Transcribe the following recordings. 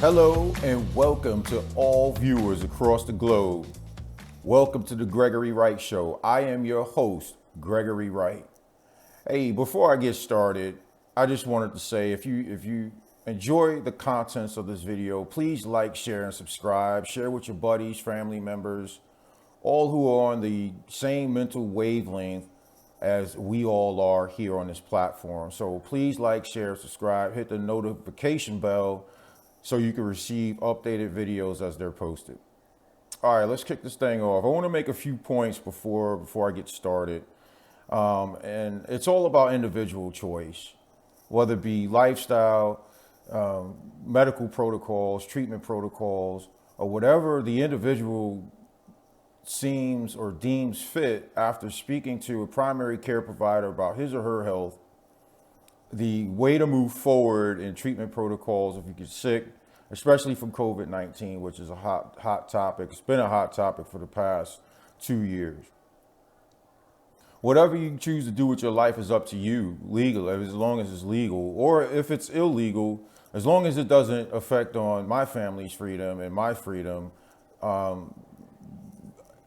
Hello and welcome to all viewers across the globe. Welcome to the Gregory Wright Show. I am your host, Gregory Wright. Hey, before I get started, I just wanted to say if you enjoy the contents of this video, please like, share, and subscribe. Share with your buddies, family members, all who are on the same mental wavelength as we all are here on this platform. So please like, share, subscribe, hit the notification bell so you can receive updated videos as they're posted. All right, let's kick this thing off. I want to make a few points before I get started. And it's all about individual choice, whether it be lifestyle, medical protocols, treatment protocols, or whatever the individual seems or deems fit after speaking to a primary care provider about his or her health. The way to move forward in treatment protocols if you get sick, especially from COVID-19, which is a hot topic. It's been a hot topic for the past 2 years. Whatever you choose to do with your life is up to you, legal, as long as it's legal, or if it's illegal, as long as it doesn't affect on my family's freedom and my freedom,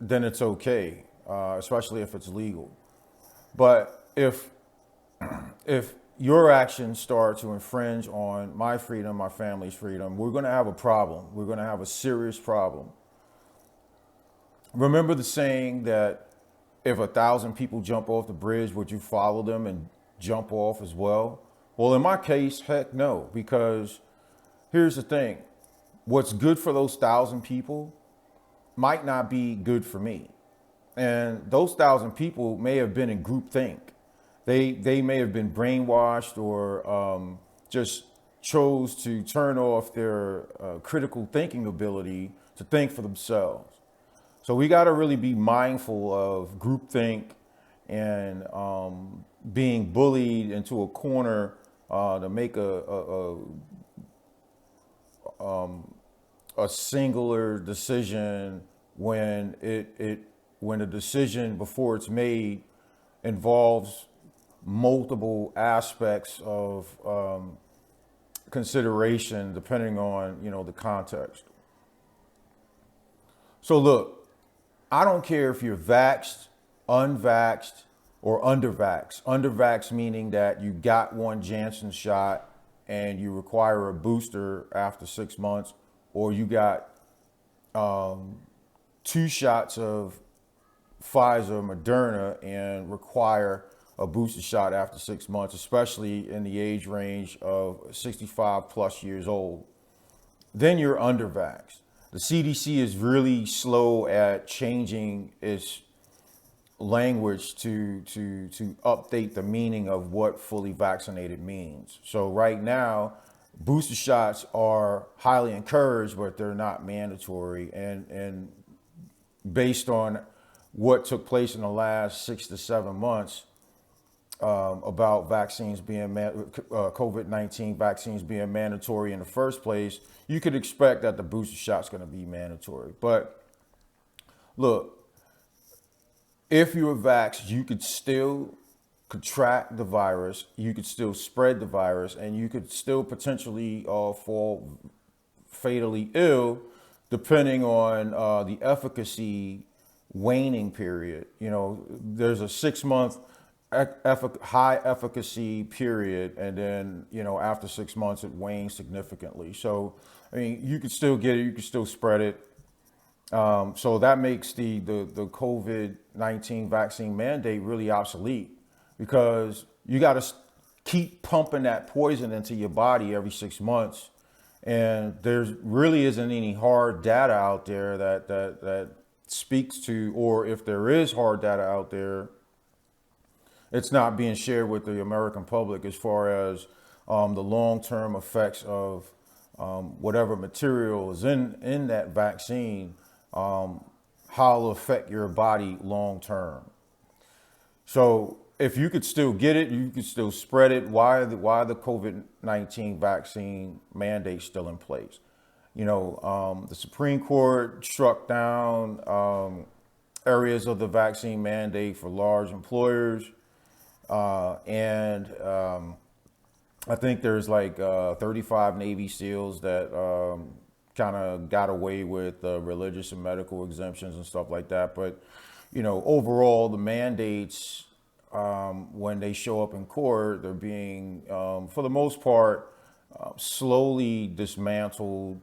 then it's okay, especially if it's legal. But if your actions start to infringe on my freedom, my family's freedom, we're going to have a problem. We're going to have a serious problem. Remember the saying that if 1,000 people jump off the bridge, would you follow them and jump off as well? Well, in my case, heck no, because here's the thing. What's good for those 1,000 people might not be good for me. And those 1,000 people may have been in groupthink. They may have been brainwashed or just chose to turn off their critical thinking ability to think for themselves. So we got to really be mindful of groupthink and being bullied into a corner to make a singular decision when when a decision before it's made involves multiple aspects of consideration depending on the context. So look, I don't care if you're vaxxed, unvaxxed, or undervaxxed. Undervaxxed meaning that you got one Janssen shot and you require a booster after 6 months, or you got 2 shots of Pfizer, Moderna, and require a booster shot after 6 months, especially in the age range of 65 plus years old, then you're undervaxxed. The CDC is really slow at changing its language to update the meaning of what fully vaccinated means. So right now, booster shots are highly encouraged, but they're not mandatory. And based on what took place in the last 6 to 7 months, about vaccines being COVID-19 vaccines being mandatory in the first place, you could expect that the booster shot's going to be mandatory. But look, if you were vaxxed, you could still contract the virus, you could still spread the virus, and you could still potentially fall fatally ill depending on the efficacy waning period. There's a 6-month high efficacy period, and then after 6 months it wanes significantly. So I mean, you could still get it, you could still spread it. So that makes the COVID-19 vaccine mandate really obsolete, because you got to keep pumping that poison into your body every 6 months, and there really isn't any hard data out there that speaks to, or if there is hard data out there, it's not being shared with the American public as far as the long-term effects of whatever material is in that vaccine, how it'll affect your body long-term. So if you could still get it, you could still spread it, why the COVID-19 vaccine mandate still in place? The Supreme Court struck down areas of the vaccine mandate for large employers. And I think there's like 35 Navy SEALs that kind of got away with religious and medical exemptions and stuff like that. But, overall, the mandates, when they show up in court, they're being, for the most part, slowly dismantled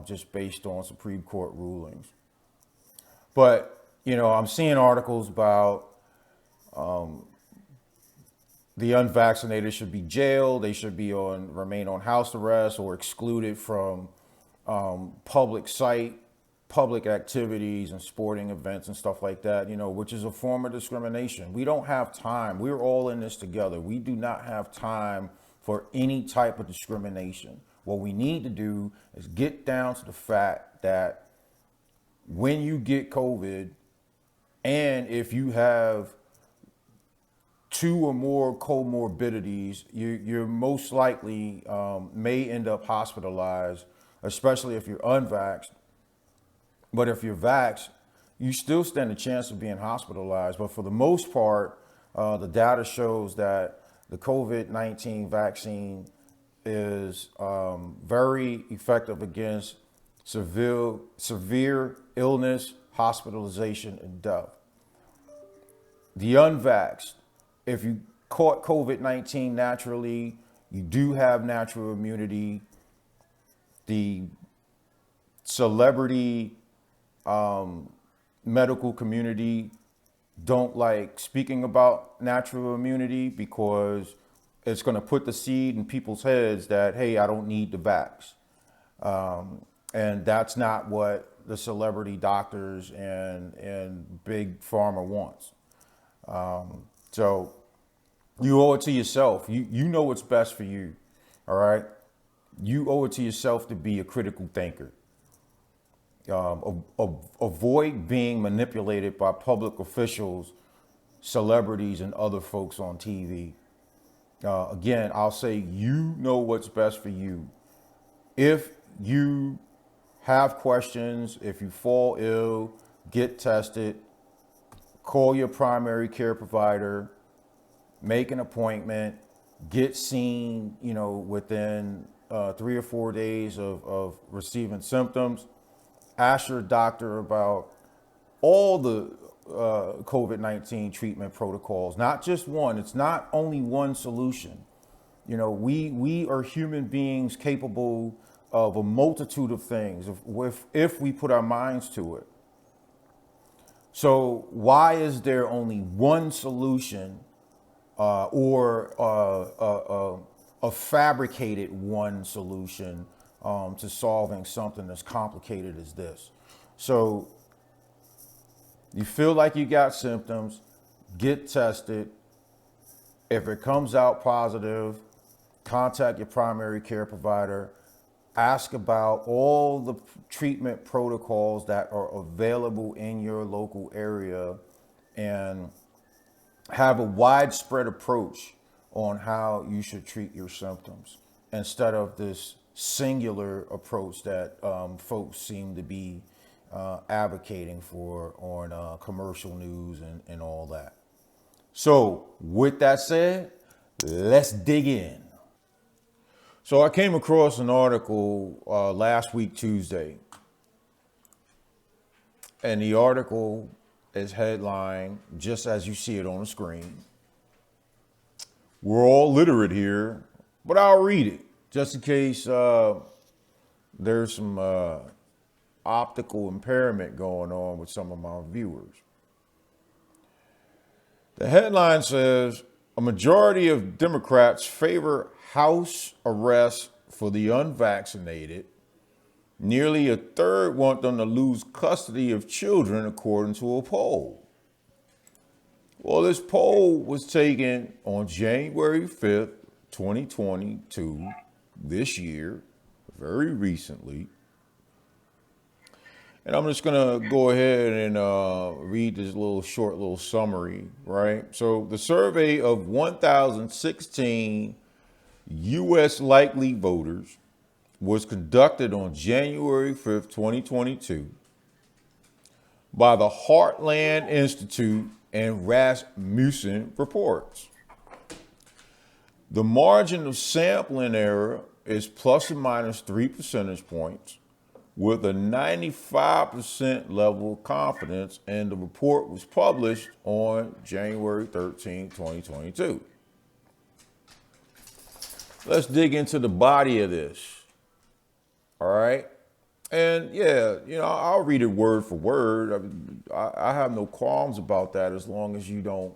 just based on Supreme Court rulings. But, I'm seeing articles about the unvaccinated should be jailed. They should remain on house arrest or excluded from public activities and sporting events and stuff like that, which is a form of discrimination. We don't have time. We're all in this together. We do not have time for any type of discrimination. What we need to do is get down to the fact that when you get COVID, and if you have 2 or more comorbidities, you're most likely may end up hospitalized, especially if you're unvaxxed. But if you're vaxxed, you still stand a chance of being hospitalized. But for the most part, the data shows that the COVID-19 vaccine is very effective against severe illness, hospitalization, and death. The unvaxxed, if you caught COVID-19 naturally, you do have natural immunity. The celebrity medical community don't like speaking about natural immunity because it's going to put the seed in people's heads that, hey, I don't need the vax. And that's not what the celebrity doctors and big pharma wants. So you owe it to yourself. You know what's best for you. All right. You owe it to yourself to be a critical thinker. Avoid being manipulated by public officials, celebrities, and other folks on TV. Again, I'll say, you know what's best for you. If you have questions, if you fall ill, get tested, call your primary care provider, make an appointment, get seen, within 3 or 4 days of receiving symptoms. Ask your doctor about all the COVID-19 treatment protocols, not just one. It's not only one solution. We are human beings capable of a multitude of things if we put our minds to it. So why is there only one solution or a fabricated one solution to solving something as complicated as this? So you feel like you got symptoms, get tested. If it comes out positive, contact your primary care provider. Ask about all the treatment protocols that are available in your local area and have a widespread approach on how you should treat your symptoms instead of this singular approach that folks seem to be advocating for on commercial news and all that. So with that said, let's dig in. So I came across an article last week, Tuesday, and the article is headlined just as you see it on the screen. We're all literate here, but I'll read it just in case there's some optical impairment going on with some of my viewers. The headline says, a majority of Democrats favor house arrest for the unvaccinated. Nearly a third want them to lose custody of children, according to a poll. Well, this poll was taken on January 5th, 2022, this year, very recently. And I'm just going to go ahead and read this short little summary, right? So the survey of 1,016 U.S. likely voters was conducted on January 5th, 2022 by the Heartland Institute and Rasmussen Reports. The margin of sampling error is plus or minus 3 percentage points with a 95% level of confidence, and the report was published on January 13, 2022. Let's dig into the body of this. All right. And yeah, I'll read it word for word. I have no qualms about that as long as you don't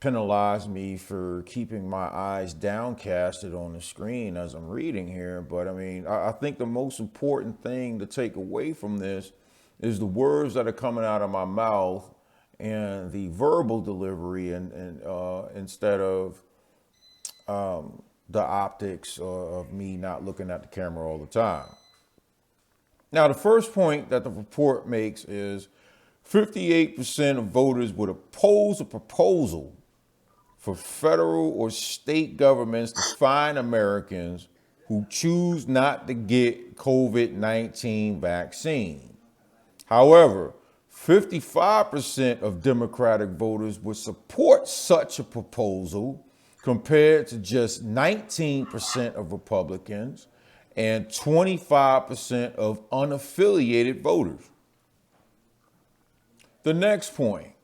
penalize me for keeping my eyes downcasted on the screen as I'm reading here. But I think the most important thing to take away from this is the words that are coming out of my mouth and the verbal delivery, and instead of the optics of me not looking at the camera all the time. Now, the first point that the report makes is 58% of voters would oppose a proposal for federal or state governments to fine Americans who choose not to get COVID-19 vaccine. However, 55% of Democratic voters would support such a proposal compared to just 19% of Republicans and 25% of unaffiliated voters. The next point,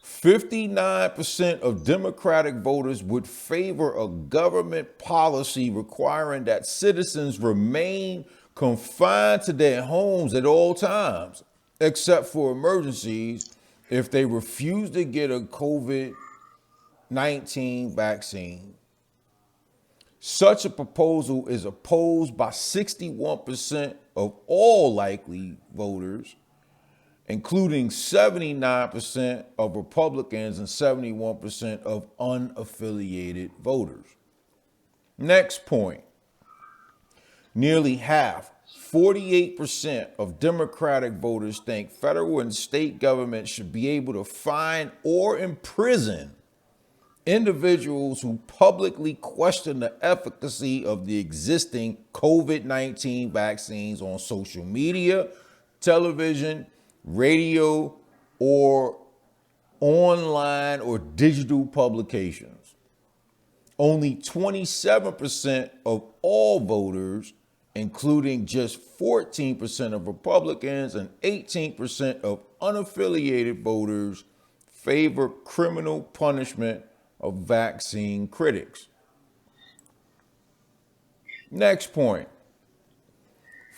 59% of Democratic voters would favor a government policy requiring that citizens remain confined to their homes at all times, except for emergencies, if they refuse to get a COVID-19 vaccine. Such a proposal is opposed by 61% of all likely voters, including 79% of Republicans and 71% of unaffiliated voters. Next point, nearly half, 48% of Democratic voters think federal and state governments should be able to fine or imprison individuals who publicly question the efficacy of the existing COVID-19 vaccines on social media, television, radio, or online or digital publications. Only 27% of all voters, including just 14% of Republicans and 18% of unaffiliated voters, favor criminal punishment of vaccine critics. Next point,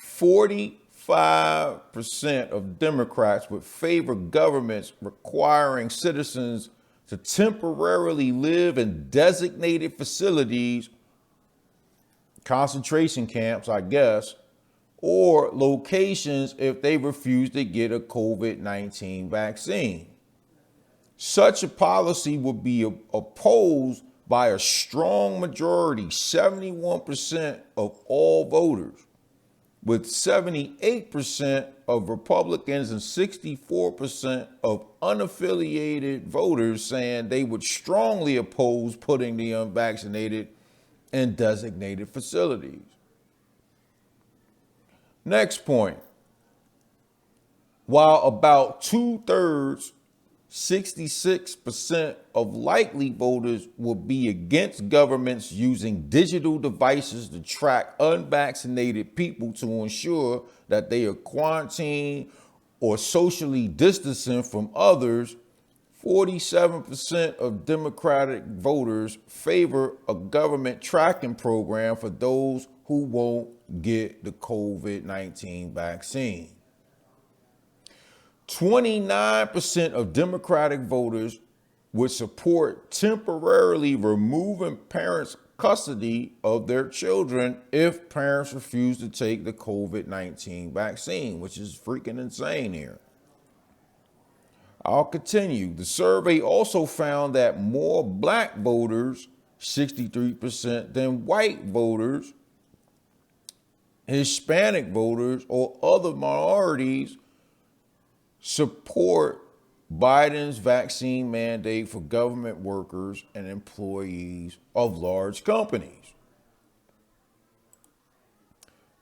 45% of Democrats would favor governments requiring citizens to temporarily live in designated facilities, concentration camps, I guess, or locations if they refuse to get a COVID-19 vaccine. Such a policy would be opposed by a strong majority, 71% of all voters, with 78% of Republicans and 64% of unaffiliated voters saying they would strongly oppose putting the unvaccinated in designated facilities. Next point. While about 2/3, 66% of likely voters will be against governments using digital devices to track unvaccinated people to ensure that they are quarantined or socially distancing from others, 47% of Democratic voters favor a government tracking program for those who won't get the COVID-19 vaccine. 29% of Democratic voters would support temporarily removing parents' custody of their children if parents refuse to take the COVID-19 vaccine, which is freaking insane here. I'll continue. The survey also found that more black voters, 63%, than white voters, Hispanic voters, or other minorities support Biden's vaccine mandate for government workers and employees of large companies.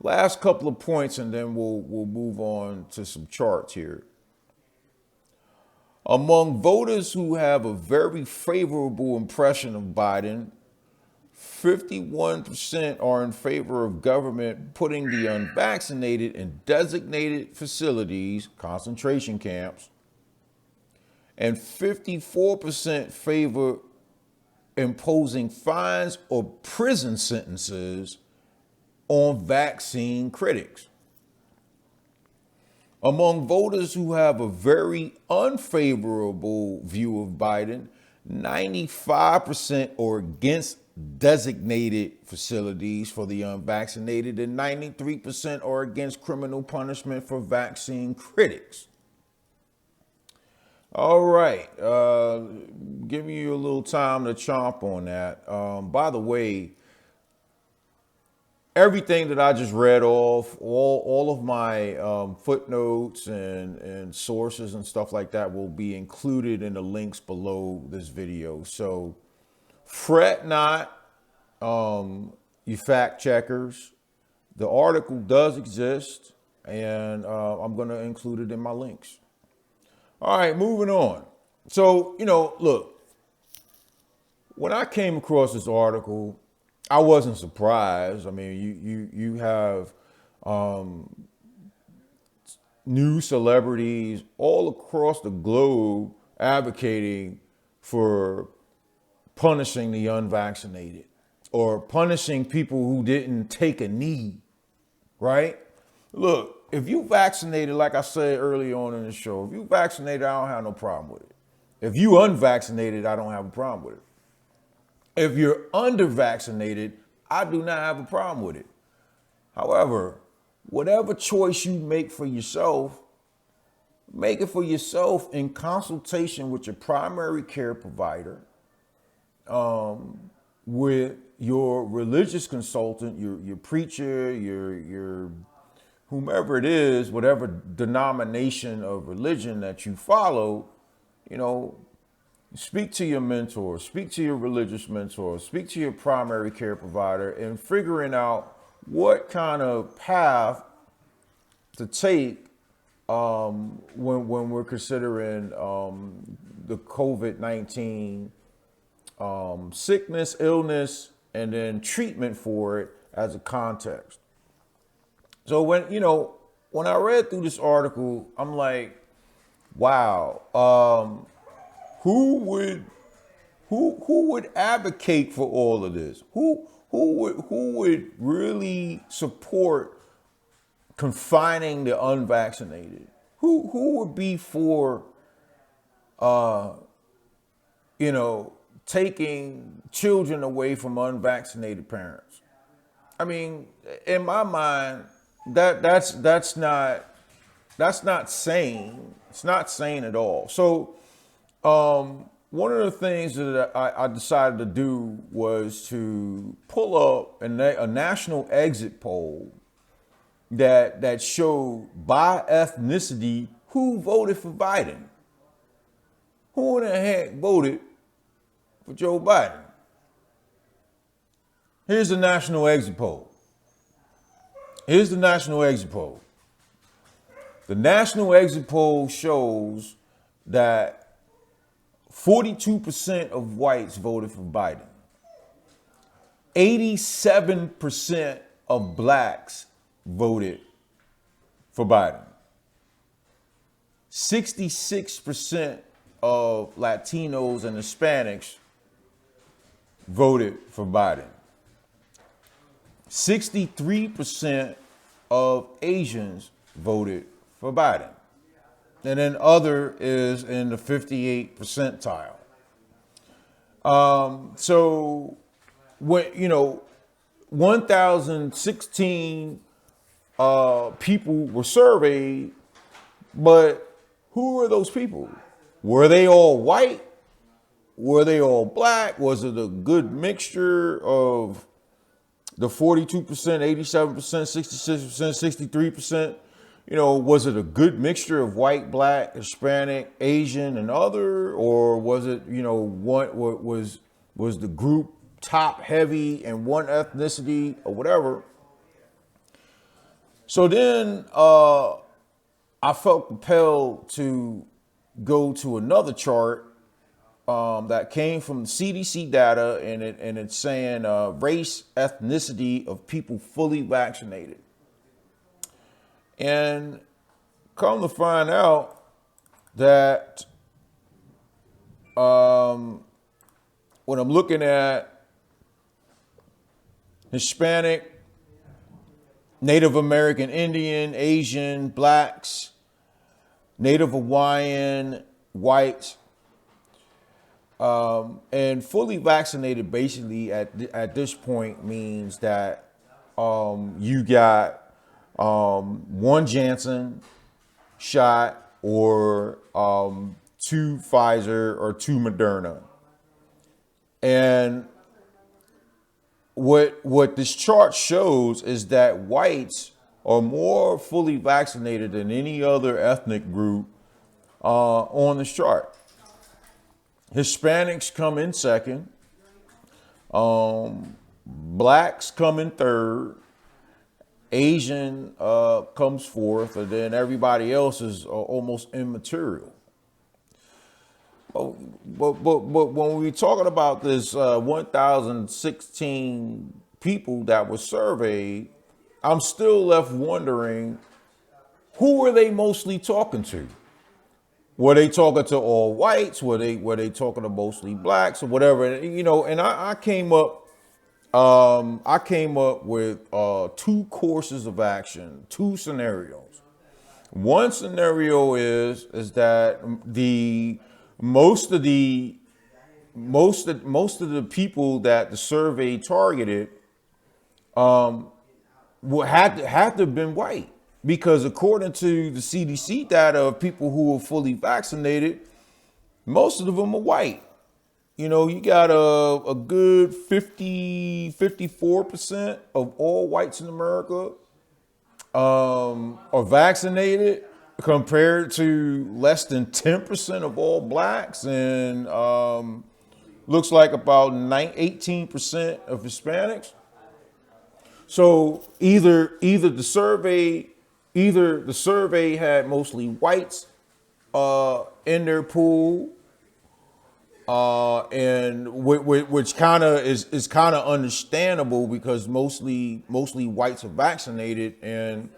Last couple of points, and then we'll move on to some charts here. Among voters who have a very favorable impression of Biden, 51% are in favor of government putting the unvaccinated in designated facilities, concentration camps, and 54% favor imposing fines or prison sentences on vaccine critics. Among voters who have a very unfavorable view of Biden, 95% are against designated facilities for the unvaccinated, and 93% are against criminal punishment for vaccine critics. All right, giving you a little time to chomp on that. By the way, everything that I just read off, all of my footnotes and sources and stuff like that will be included in the links below this video. So fret not, you fact checkers. The article does exist, and I'm going to include it in my links. All right, moving on. So, look, when I came across this article, I wasn't surprised. I mean, you have new celebrities all across the globe advocating for punishing the unvaccinated or punishing people who didn't take a knee, right? Look, if you vaccinated, like I said earlier on in the show, if you vaccinated, I don't have no problem with it. If you unvaccinated, I don't have a problem with it. If you're under-vaccinated, I do not have a problem with it. However, whatever choice you make for yourself, make it for yourself in consultation with your primary care provider, with your religious consultant, your preacher, your whomever it is, whatever denomination of religion that you follow, speak to your mentor, speak to your religious mentor, speak to your primary care provider, and figuring out what kind of path to take when we're considering the COVID-19 sickness, illness, and then treatment for it as a context. So when I read through this article, I'm like, wow, who would advocate for all of this? Who would really support confining the unvaccinated? Who would be for taking children away from unvaccinated parents? I mean, in my mind, that's not sane. It's not sane at all. So one of the things that I decided to do was to pull up a national exit poll that showed by ethnicity who voted for Biden. Who in the heck voted for Joe Biden? Here's the national exit poll. Here's the national exit poll. The national exit poll shows that 42% of whites voted for Biden. 87% of blacks voted for Biden. 66% of Latinos and Hispanics voted for Biden. 63% of Asians voted for Biden. And then other is in the 58 percentile. So when 1,016 people were surveyed, but who were those people? Were they all white? Were they all black? Was it a good mixture of the 42%, 87%, 66%, 63%? Was it a good mixture of white, black, Hispanic, Asian, and other? Or was it, what was the group top heavy in one ethnicity or whatever? So then I felt compelled to go to another chart that came from the CDC data, and it's saying race, ethnicity of people fully vaccinated. And come to find out that when I'm looking at Hispanic, Native American Indian, Asian, blacks, Native Hawaiian, whites, and fully vaccinated basically at this point means that you got one Janssen shot or 2 Pfizer or 2 Moderna. And what this chart shows is that whites are more fully vaccinated than any other ethnic group on this chart. Hispanics come in second. Blacks come in third. Asian comes fourth, and then everybody else is almost immaterial. But when we're talking about this 1,016 people that were surveyed, I'm still left wondering, who were they mostly talking to? Were they talking to all whites? Were they talking to mostly blacks or whatever? You know, and I came up with 2 courses of action, 2 scenarios. One scenario is that most of the people that the survey targeted had to have been white, because according to the CDC data of people who are fully vaccinated, most of them are white. You know, you got a good 54% of all whites in America are vaccinated, compared to less than 10% of all blacks, and looks like about 18% of Hispanics. So either the survey had mostly whites in their pool, and which kind of is kind of understandable, because mostly whites are vaccinated, and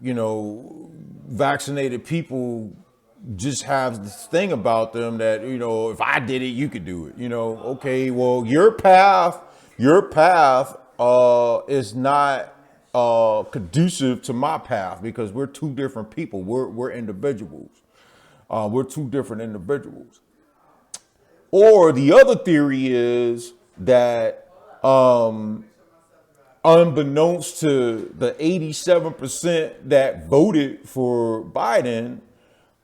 you know, vaccinated people just have this thing about them that, you know, if I did it, you could do it. You know, okay, well, your path is not conducive to my path, because we're 2 different people. We're individuals. We're 2 different individuals. Or the other theory is that unbeknownst to the 87% that voted for Biden,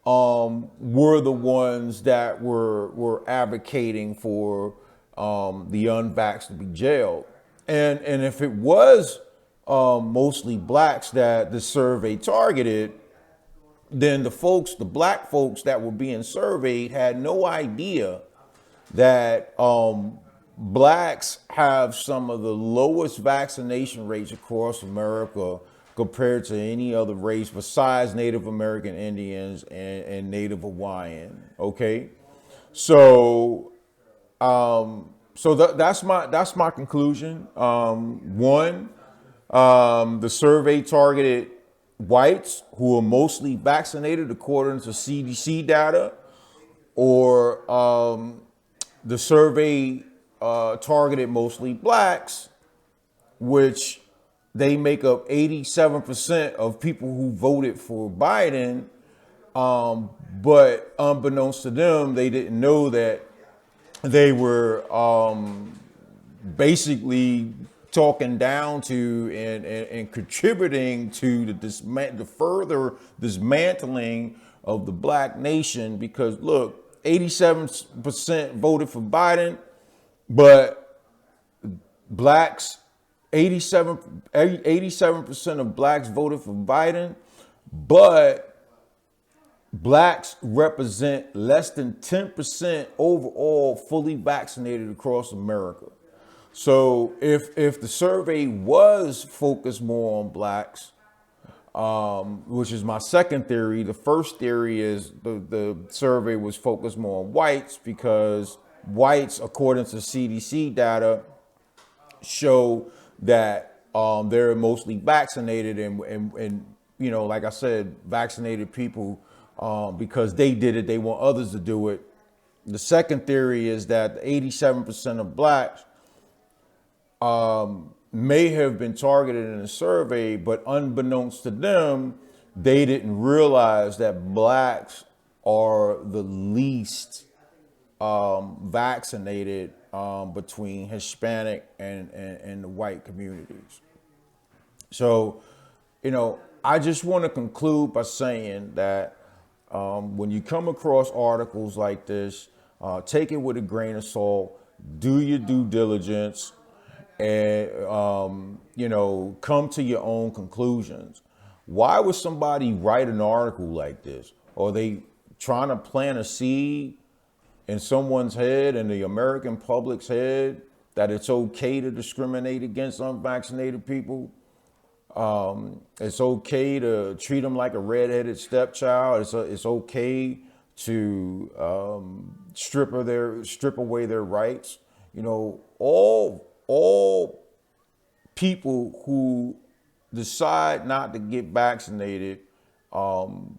were the ones that were advocating for the unvaxxed to be jailed. And if it was mostly blacks that the survey targeted, then the black folks that were being surveyed had no idea that blacks have some of the lowest vaccination rates across America compared to any other race besides Native American Indians and Native Hawaiian. Okay, so that's my conclusion. One, the survey targeted whites who are mostly vaccinated according to CDC data, or the survey targeted mostly blacks, which they make up 87% of people who voted for Biden. But unbeknownst to them, they didn't know that they were basically talking down to and contributing to the further dismantling of the black nation. Because look, 87% voted for Biden, but blacks, 87% of blacks voted for Biden, but blacks represent less than 10% overall fully vaccinated across America. So if the survey was focused more on blacks, which is my second theory. The first theory is the survey was focused more on whites because whites, according to CDC data, show that they're mostly vaccinated and you know, like I said, vaccinated people, because they did it, they want others to do it. The second theory is that 87% of blacks may have been targeted in a survey, but unbeknownst to them, they didn't realize that blacks are the least vaccinated between Hispanic and the white communities. So, you know, I just want to conclude by saying that when you come across articles like this, take it with a grain of salt, do your due diligence, and, you know, come to your own conclusions. Why would somebody write an article like this? Are they trying to plant a seed in someone's head, in the American public's head, that it's okay to discriminate against unvaccinated people? It's okay to treat them like a redheaded stepchild. It's okay to strip away their rights. You know, all people who decide not to get vaccinated have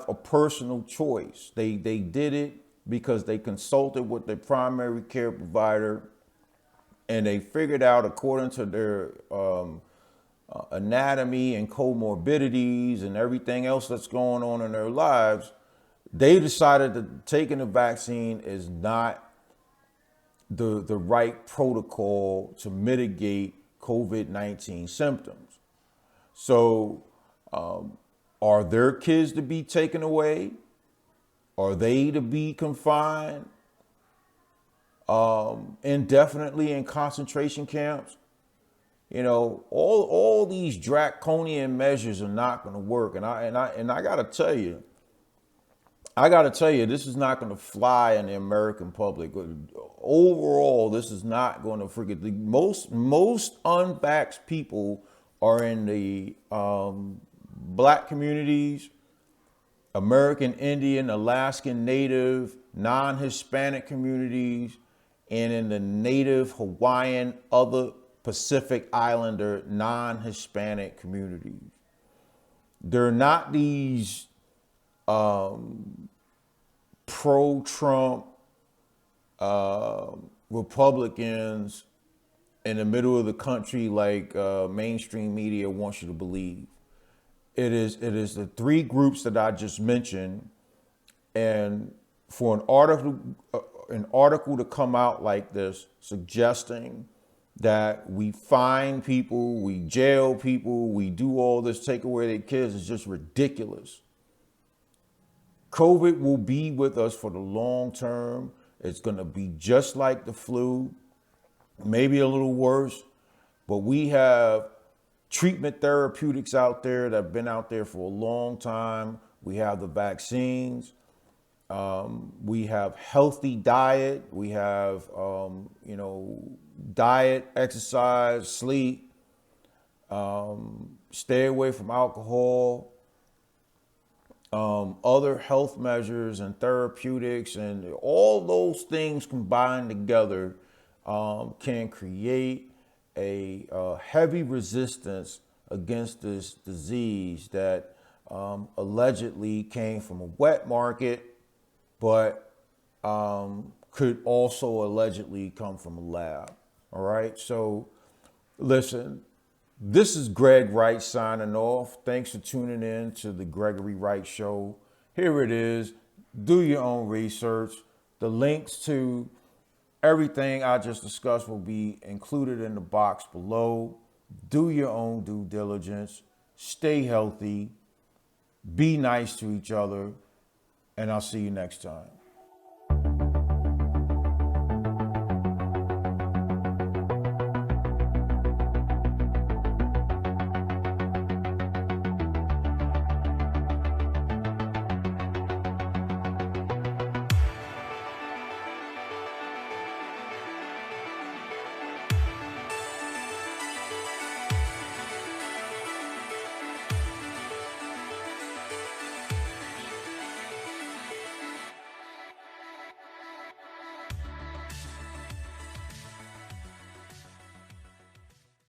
a personal choice. They did it because they consulted with their primary care provider, and they figured out, according to their anatomy and comorbidities and everything else that's going on in their lives, they decided that taking the vaccine is not the right protocol to mitigate COVID-19 symptoms. So are their kids to be taken away? Are they to be confined indefinitely in concentration camps? You know, all these draconian measures are not going to work. And I got to tell you, this is not going to fly in the American public. Overall, this is not going to forget. Most unvaxxed people are in the black communities, American Indian, Alaskan Native, non-Hispanic communities, and in the Native, Hawaiian, other Pacific Islander, non-Hispanic communities. They're not these pro-Trump Republicans in the middle of the country like mainstream media wants you to believe. It is the three groups that I just mentioned, and for an article to come out like this suggesting that we fine people, we jail people, we do all this, take away their kids, is just ridiculous. COVID will be with us for the long term. It's going to be just like the flu, maybe a little worse, but we have treatment therapeutics out there that have been out there for a long time. We have the vaccines. We have healthy diet. We have, diet, exercise, sleep, stay away from alcohol, other health measures and therapeutics, and all those things combined together can create a heavy resistance against this disease that allegedly came from a wet market, but could also allegedly come from a lab. All right. So listen, this is Greg Wright signing off. Thanks for tuning in to the Gregory Wright Show. Here it is. Do your own research. The links to everything I just discussed will be included in the box below. Do your own due diligence. Stay healthy. Be nice to each other. And I'll see you next time.